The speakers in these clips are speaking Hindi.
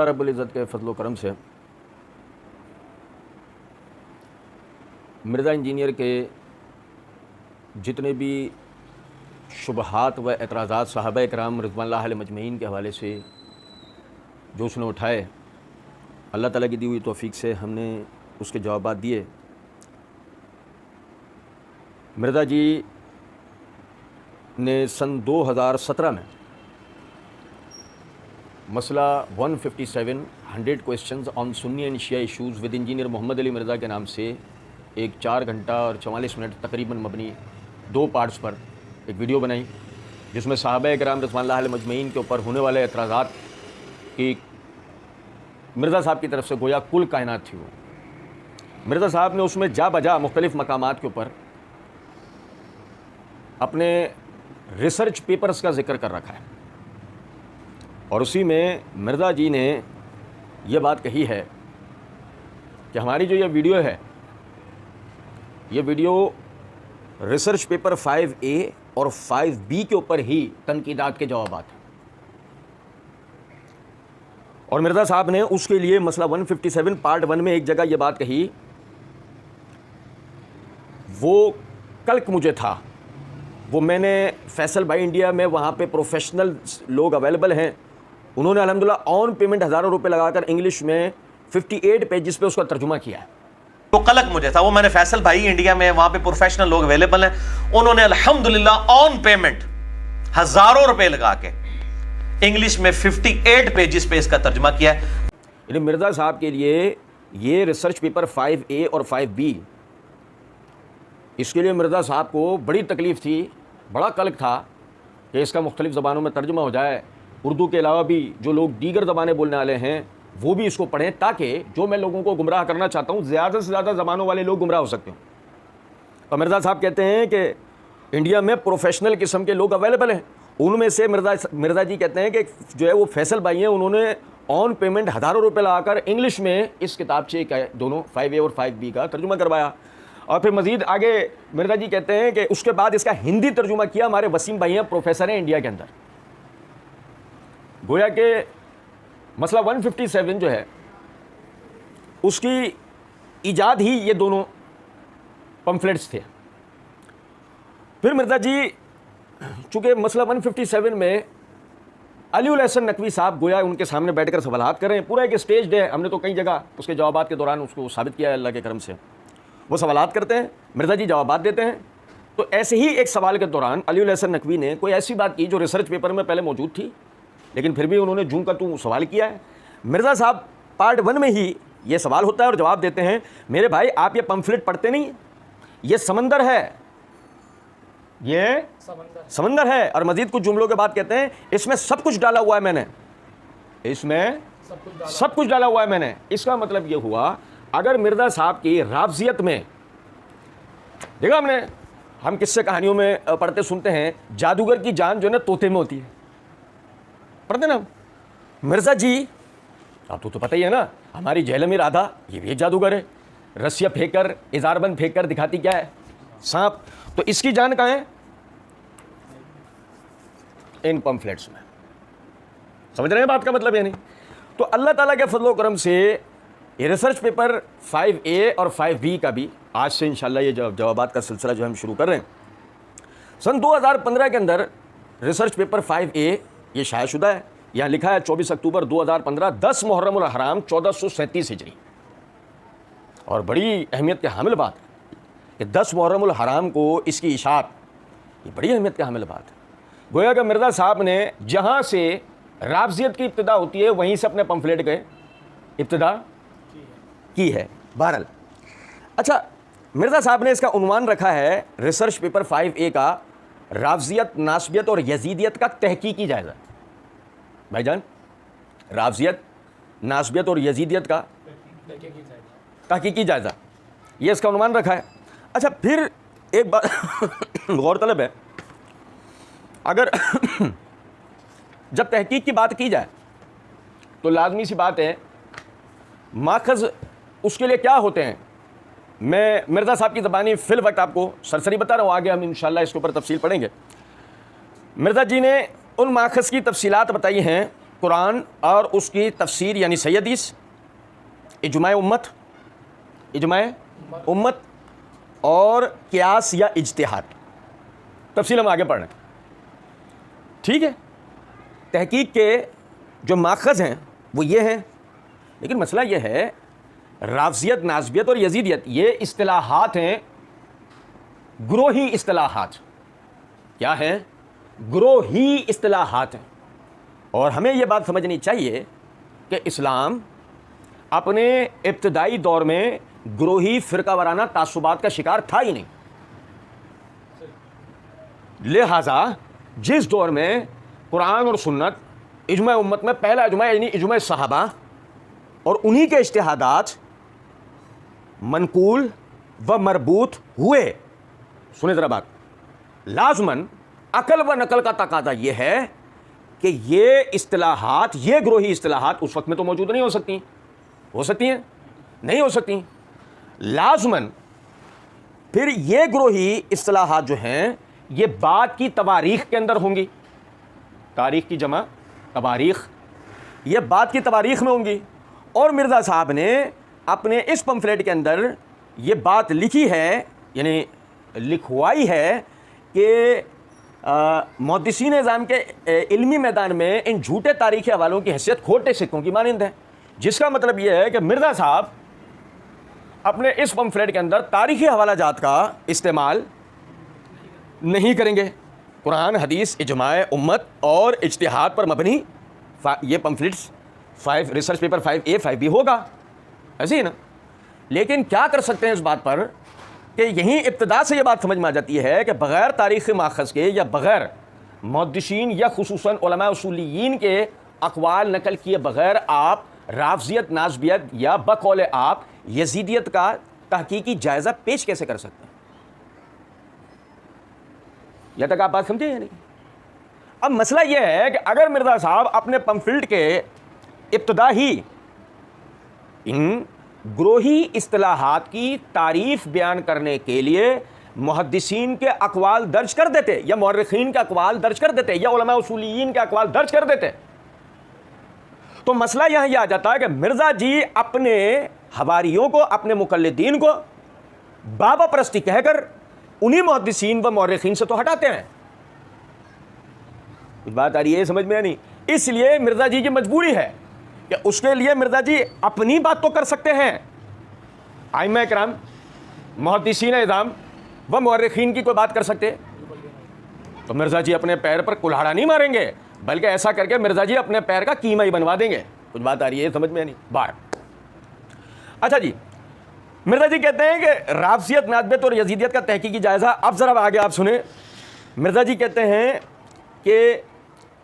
अल्लाह रब्बुल इज़्ज़त के फजल व करम से मिर्ज़ा इंजीनियर के जितने भी शुबहात व एतराज़ात सहाबा इकराम रिज़वानुल्लाह अलैहिम अजमईन के हवाले से जो उसने उठाए, अल्लाह ताला की दी हुई तौफ़ीक से हमने उसके जवाबात दिए। मिर्ज़ा जी ने सन 2017 में मसला 157 100 questions on Sunni and Shia issues with engineer Mohammad Ali Mirza के नाम से एक 4 घंटा और 44 मिनट तकरीबन मबनी 2 पार्ट्स पर एक वीडियो बनाई, जिसमें सहाबा किराम रिज़वानुल्लाह अलैहिम अजमईन के ऊपर होने वाले एतराज़ात की मिर्ज़ा साहब की तरफ से गोया कुल कायनात थी। वो मिर्ज़ा साहब ने उसमें जा बजा मुख्तलिफ़ मकामात के ऊपर अपने रिसर्च पेपर्स का जिक्र कर रखा है, और उसी में मिर्ज़ा जी ने ये बात कही है कि हमारी जो ये वीडियो है, ये वीडियो रिसर्च पेपर 5A और 5B के ऊपर ही तनकीदात के जवाबात हैं। और मिर्ज़ा साहब ने उसके लिए मसला 157 पार्ट 1 में एक जगह ये बात कही, वो कल्क मुझे था, वो मैंने फैसल भाई इंडिया में वहाँ पे प्रोफेशनल लोग अवेलेबल हैं, उन्होंने अल्हम्दुलिल्लाह ऑन पेमेंट हज़ारों रुपए लगाकर इंग्लिश में 58 पेजेस पे उसका तर्जुमा किया है। वो कलक मुझे था, वो मैंने फैसल भाई इंडिया में वहां पे प्रोफेशनल लोग अवेलेबल हैं, उन्होंने अल्हम्दुलिल्लाह ऑन पेमेंट हज़ारों रुपए लगा के इंग्लिश में 58 पेजेस पे इसका तर्जुमा किया है। यानी मिर्ज़ा साहब के लिए ये रिसर्च पेपर 5A और 5B, इसके लिए मिर्ज़ा साहब को बड़ी तकलीफ़ थी, बड़ा कल्क था कि इसका मुख्तलिफ़ ज़बानों में तर्जुमा हो जाए, उर्दू के अलावा भी जो लोग दीगर ज़बानें बोलने वाले हैं वो भी इसको पढ़ें, ताकि जो मैं लोगों को गुमराह करना चाहता हूँ ज़्यादा से ज़्यादा ज़बानों वाले लोग गुमराह हो सकते हैं। तो मिर्ज़ा साहब कहते हैं कि इंडिया में प्रोफेशनल किस्म के लोग अवेलेबल हैं, उनमें से मिर्ज़ा जी कहते हैं कि जो है वो फैसल भाई हैं, उन्होंने ऑन पेमेंट हज़ारों रुपये लगाकर इंग्लिश में इस किताबचे का दोनों 5A और 5B का तर्जुमा करवाया। और फिर मज़ीद आगे मिर्ज़ा जी कहते हैं कि उसके बाद इसका हिंदी तर्जुमा किया हमारे वसीम भाई हैं, प्रोफेसर हैं इंडिया के अंदर। गोया के मसला 157 जो है उसकी ईजाद ही ये दोनों पम्फलेट्स थे। फिर मिर्ज़ा जी चूँकि मसला 157 में अलीउल हसन नकवी साहब गोया उनके सामने बैठकर सवालात कर रहे हैं, पूरा एक स्टेज है, हमने तो कई जगह उसके जवाबात के दौरान उसको साबित किया है अल्लाह के करम से। वो सवालात करते हैं, मिर्ज़ा जी जवाबात देते हैं। तो ऐसे ही एक सवाल के दौरान अलीउल हसन नकवी ने कोई ऐसी बात की जो रिसर्च पेपर में पहले मौजूद थी, लेकिन फिर भी उन्होंने जूं का तू सवाल किया है। मिर्ज़ा साहब पार्ट 1 में ही ये सवाल होता है और जवाब देते हैं, मेरे भाई आप ये पम्फलेट पढ़ते नहीं, ये समंदर है, ये समंदर है। और मजीद कुछ जुमलों के बाद कहते हैं, इसमें सब कुछ डाला हुआ है मैंने, इसमें सब कुछ डाला हुआ है मैंने। इसका मतलब ये हुआ, अगर मिर्ज़ा साहब की राफ़ज़ियत में देखा हम किस्से कहानियों में पढ़ते सुनते हैं, जादूगर की जान जो है ना तोते में होती है, पढ़ते ना। मिर्ज़ा जी आपको तो पता ही है ना, हमारी झेलमी राधा ये भी एक जादूगर है, रस्सियाँ फेंक कर इज़ारबंद फेंक कर दिखाती क्या है, सांप। तो इसकी जान कहाँ है? इन पम्फलेट्स में। समझ रहे हैं बात का मतलब है नहीं? तो अल्लाह ताला के फजल व करम से ये रिसर्च पेपर 5A और 5B का भी आज से इंशाल्लाह ये जवाबात का सिलसिला जो हम शुरू कर रहे हैं। सन 2015 के अंदर रिसर्च पेपर 5A ये शायाशुदा है, यहाँ लिखा है 24 अक्टूबर 2015 10 मुहर्रम उल हराम 1437 हिजरी। और बड़ी अहमियत के हामिल बात है कि 10 मुहर्रम उल हराम को इसकी इशात, ये बड़ी अहमियत के हामिल बात है। गोया कि मिर्ज़ा साहब ने जहाँ से राफ़ज़ियत की इब्तिदा होती है वहीं से अपने पम्फलेट के इब्तिदा की है। बहरहाल, अच्छा, मिर्ज़ा साहब ने इसका उन्वान रखा है रिसर्च पेपर 5A का, राफ़ज़ियत, नासबियत और यजीदियत का तहकीकी जायज़ा। भाईजान, राफ़ज़ियत, नासबियत और यजीदियत का तहकीकी जायज़ा, ये इसका उन्वान रखा है। अच्छा, फिर एक बात गौरतलब है, अगर जब तहकीक की बात की जाए तो लाजमी सी बात है माखज़ उसके लिए क्या होते हैं। मैं मिर्ज़ा साहब की ज़बानी फ़िल वक्त आपको सरसरी बता रहा हूँ, आगे हम इंशाल्लाह इसके ऊपर तफसील पढ़ेंगे। मिर्ज़ा जी ने उन माखज़ की तफसीलात बताई हैं कुरान और उसकी तफसीर यानी सही हदीस, इजमाए उम्मत और क़ियास या इज्तिहाद। तफसील हम आगे पढ़ रहे हैं, ठीक है। तहकीक के जो माखज़ हैं वो ये हैं, लेकिन मसला ये है राफ़ज़ियत, नाज़बियत और यज़ीदियत ये इस्तिलाहात हैं, ग्रोही इस्तिलाहात। क्या हैं? ग्रोही इस्तिलाहात हैं। और हमें ये बात समझनी चाहिए कि इस्लाम अपने इब्तदाई दौर में ग्रोही फ़िरका वाराना तासुबात का शिकार था ही नहीं। लिहाजा जिस दौर में कुरान और सुन्नत, इजमा उम्मत में पहला इजमा यानी इजमा सहाबा और उन्हीं के इज्तिहादात मनकूल व मरबूत हुए, सुने ज़रा बात, लाजमन अकल व नकल का तकादा यह है कि ये इस्तिलाहात, ये ग्रोही इस्तिलाहात उस वक्त में तो मौजूद नहीं हो सकती। हो सकती हैं? नहीं हो सकती। लाजमन फिर ये ग्रोही इस्तिलाहात जो हैं ये बाद की तवारीख के अंदर होंगी। तारीख की जमा तवारीख, ये बाद की तवारीख में होंगी। और मिर्ज़ा साहब ने अपने इस पम्फलेट के अंदर ये बात लिखी है, यानी लिखवाई है कि मुहद्दिसीन निज़ाम के इल्मी मैदान में इन झूठे तारीख़ी हवालों की हैसियत खोटे सिक्कों की मानंद है। जिसका मतलब यह है कि मिर्ज़ा साहब अपने इस पम्फलेट के अंदर तारीख़ी हवाला जात का इस्तेमाल नहीं करेंगे। कुरान, हदीस, इजमाए उम्मत और इज्तिहाद पर मबनी ये pamphlets 5 research paper 5A 5B होगा, ऐसे ही ना। लेकिन क्या कर सकते हैं इस बात पर कि यहीं इब्तिदा से ये बात समझ में आ जाती है कि बग़ैर तारीख़ी माखज़ के या बग़ैर मुहद्दिसीन या खुसूसन उलमा उसूलियीन के अक़वाल नकल किए बग़ैर आप राफ़ज़ियत, नाज़बियत या बक़ौल आप यज़ीदियत का तहकीकी जायज़ा पेश कैसे कर सकते हैं? यह तक आप बात समझे या नहीं? अब मसला यह है कि अगर मिर्ज़ा साहब अपने पम्फलेट के इब्तिदा ही इन ग्रोही इस्तिलाहात की तारीफ़ बयान करने के लिए मुहद्दिसीन के अक़वाल दर्ज कर देते या मुअर्रिख़ीन के अक़वाल दर्ज कर देते या उलमा उसूलियीन के अक़वाल दर्ज कर देते, तो मसला यहाँ यह आ जाता है कि मिर्ज़ा जी अपने हवारियों को, अपने मुक़ल्लिदीन को बाबा परस्ती कहकर उन्हीं मुहद्दिसीन व मुअर्रिख़ीन से तो हटाते हैं। कुछ बात आ रही है समझ में या नहीं? इसलिए मिर्ज़ा जी की मजबूरी है कि उसके लिए मिर्ज़ा जी अपनी बात तो कर सकते हैं, आइम्मा इकराम, मुहद्दिसीन इज़ाम व मुअर्रिख़ीन की कोई बात कर सकते, तो मिर्ज़ा जी अपने पैर पर कुल्हाड़ा नहीं मारेंगे, बल्कि ऐसा करके मिर्ज़ा जी अपने पैर का कीमा ही बनवा देंगे। कुछ बात आ रही है समझ में नहीं? बाहर। अच्छा जी, मिर्ज़ा जी कहते हैं कि राफ़ज़ियत, नाज़बियत और यज़ीदियत का तहकीकी जायज़ा। अब ज़रा आगे आप सुने, मिर्ज़ा जी कहते हैं कि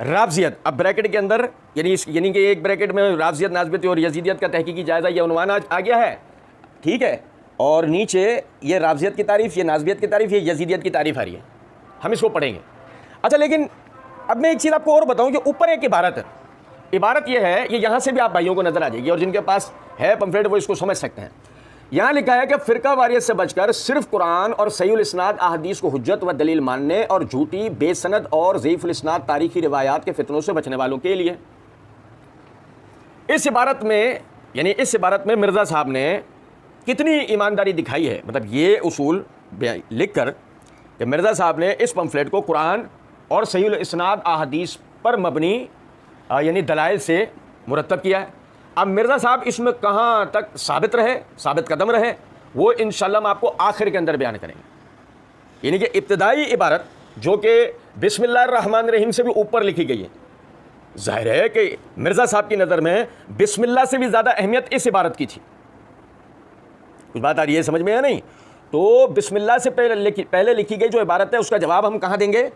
राफ़ज़ियत, अब ब्रैकेट के अंदर यानी कि एक ब्रैकेट में राफ़ज़ियत, नाज़बियत और यज़ीदियत का तहकीकी जायज़ा, ये उन्वान आ गया है, ठीक है। और नीचे ये राफ़ज़ियत की तारीफ़, ये नाज़बियत की तारीफ़, ये यज़ीदियत की तारीफ़ आ रही है, हम इसको पढ़ेंगे। अच्छा, लेकिन अब मैं एक चीज़ आपको और बताऊं कि ऊपर एक इबारत है, इबारत ये है, ये यहाँ से भी आप भाइयों को नज़र आ जाएगी और जिनके पास है पम्फलेट वो इसको समझ सकते हैं। यहाँ लिखा है कि फ़िरका वारियत से बचकर सिर्फ कुरान और सहीहुल इस्नाद अहादीस को हुज्जत व दलील मानने और झूठी, बेसनद और ज़ईफ़ुल इस्नाद तारीख़ी रिवायात के फितनों से बचने वालों के लिए। इस इबारत में, यानी इस इबारत में मिर्ज़ा साहब ने कितनी ईमानदारी दिखाई है, मतलब ये उसूल लिख कर कि मिर्ज़ा साहब ने इस पम्फलेट को कुरान और सहीहुल इस्नाद अहादीस पर मबनी यानी दलाइल से मुरतब किया है। अब मिर्ज़ा साहब इसमें कहाँ तक साबित रहे, साबित कदम रहे, वो इंशाअल्लाह हम आपको आखिर के अंदर बयान करेंगे। यानी कि इब्तिदाई इबारत जो कि बिस्मिल्लाहिर्रहमानिर्रहीम से भी ऊपर लिखी गई है, जाहिर है कि मिर्ज़ा साहब की नज़र में बिस्मिल्लाह से भी ज़्यादा अहमियत इस इबारत की थी। कुछ बात आ रही है समझ में या नहीं? तो बिस्मिल्लाह से पहले लिखी गई जो इबारत है उसका जवाब हम कहाँ देंगे?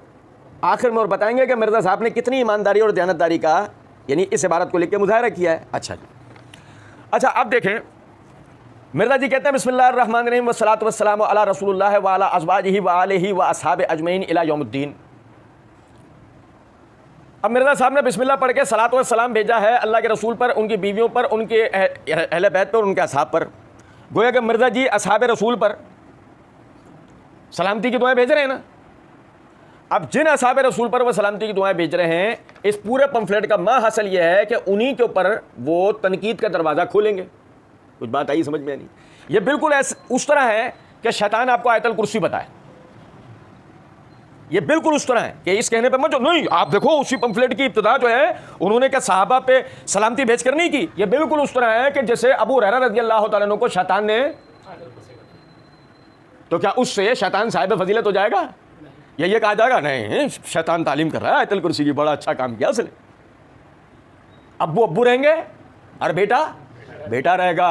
आखिर में, और बताएंगे कि मिर्ज़ा साहब ने कितनी ईमानदारी और दयानतदारी का यानी इस इबारत को लेकर मुजाहरा किया है। अच्छा जी, अच्छा अब देखें, मिर्ज़ा जी कहते हैं बिस्मिल्लाहिर्रहमानिर्रहीम वस्सलातु वस्सलामु अला रसूलिल्लाह व अला अज़वाजिही व आलिही व अस्हाबि अजमईन इला यौमुद्दीन। अब मिर्ज़ा साहब ने बिस्मिल्लाह पढ़ के सलात व सलाम भेजा है अल्लाह के रसूल पर, उनकी बीवियों पर, उनके अहले बैत पर, उनके असहाब पर। गोया कि मिर्ज़ा जी असहाब रसूल पर सलामती की दुआएं भेज रहे हैं ना। अब जिन असहाब रसूल पर वो सलामती की दुआएं भेज रहे हैं, इस पूरे पंफलेट का मां हासिल यह है कि उन्हीं के ऊपर वो तनकीद का दरवाज़ा खोलेंगे। कुछ बात आई समझ में नहीं? ये बिल्कुल उस तरह है कि शैतान आपको आयतल कुर्सी बताए। ये बिल्कुल उस तरह है कि इस कहने पे मत जो नहीं, आप देखो उसी पंफलेट की इब्तिदा जो है उन्होंने क्या सहाबा पे सलामती भेज कर नहीं की। ये बिल्कुल उस तरह है कि जैसे अबू हुरैरा रज़ी अल्लाह तआला अन्हु को शैतान ने, तो क्या उससे शैतान साहिब फजीलत हो जाएगा? ये कहा जाएगा नहीं शैतान तालीम कर रहा है आयतल कुर्सी की, बड़ा अच्छा काम किया उसने। अब्बू अब्बू रहेंगे और बेटा बेटा रहेगा।